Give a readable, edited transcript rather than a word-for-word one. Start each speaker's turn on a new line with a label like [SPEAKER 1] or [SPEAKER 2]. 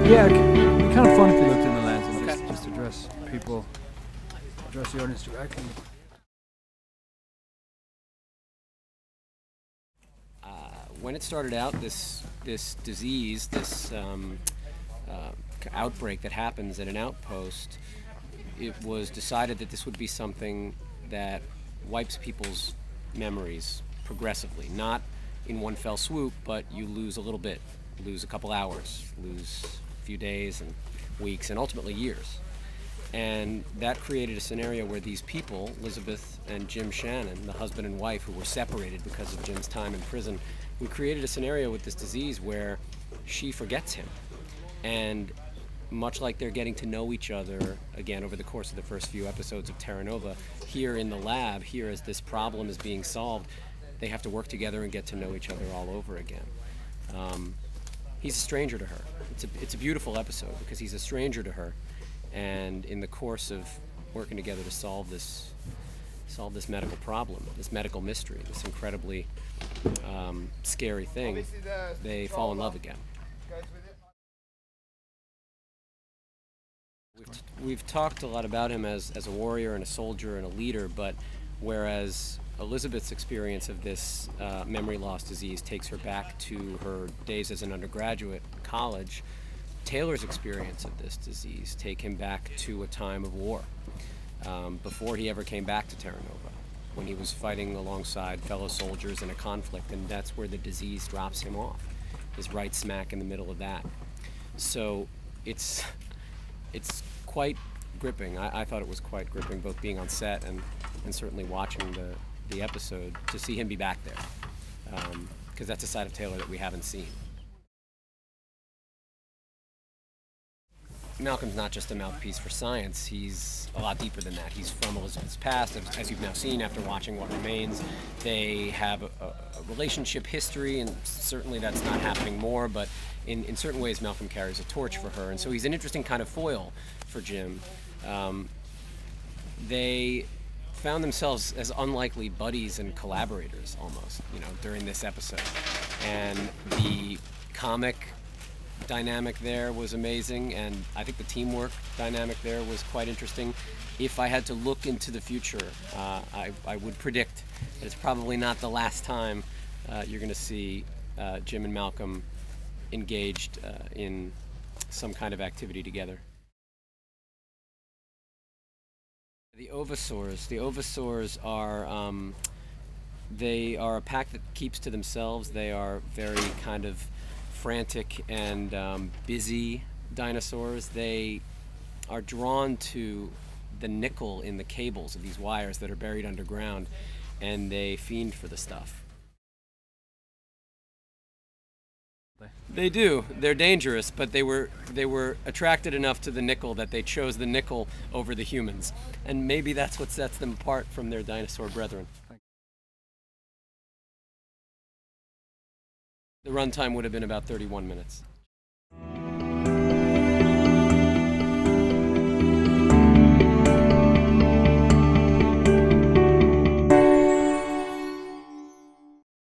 [SPEAKER 1] Yeah, it'd be kind of fun if you looked in the lens and just address people, address the audience directly.
[SPEAKER 2] When it started out, this disease, this outbreak that happens at an outpost, it was decided that this would be something that wipes people's memories progressively, not in one fell swoop, but you lose a little bit, lose a couple hours, lose a few days and weeks, and ultimately years. And that created a scenario where these people, Elizabeth and Jim Shannon, the husband and wife who were separated because of Jim's time in prison, we created a scenario with this disease where she forgets him. And much like they're getting to know each other, again, over the course of the first few episodes of Terra Nova, here in the lab, here as this problem is being solved, they have to work together and get to know each other all over again. He's a stranger to her. It's a beautiful episode because he's a stranger to her. And in the course of working together to solve this medical problem, this medical mystery, this incredibly scary thing, they fall in love again. We've talked a lot about him as a warrior and a soldier and a leader, but whereas Elizabeth's experience of this memory loss disease takes her back to her days as an undergraduate in college, Taylor's experience of this disease take him back to a time of war, before he ever came back to Terra Nova, when he was fighting alongside fellow soldiers in a conflict, and that's where the disease drops him off, is right smack in the middle of that. So it's quite gripping. I thought it was quite gripping, both being on set and certainly watching the episode, to see him be back there, because that's a side of Taylor that we haven't seen. Malcolm's not just a mouthpiece for science, he's a lot deeper than that. He's from Elizabeth's past, as you've now seen after watching What Remains. They have a relationship history, and certainly that's not happening more, but in certain ways Malcolm carries a torch for her, and so he's an interesting kind of foil for Jim. They found themselves as unlikely buddies and collaborators almost, during this episode. And the comic dynamic there was amazing, and I think the teamwork dynamic there was quite interesting. If I had to look into the future, I would predict that it's probably not the last time you're going to see Jim and Malcolm engaged in some kind of activity together. The Ovisaurs are they are a pack that keeps to themselves. They are very kind of frantic and busy dinosaurs. They are drawn to the nickel in the cables of these wires that are buried underground, and they fiend for the stuff. They do. They're dangerous, but they were attracted enough to the nickel that they chose the nickel over the humans, and maybe that's what sets them apart from their dinosaur brethren. The runtime would have been about 31 minutes.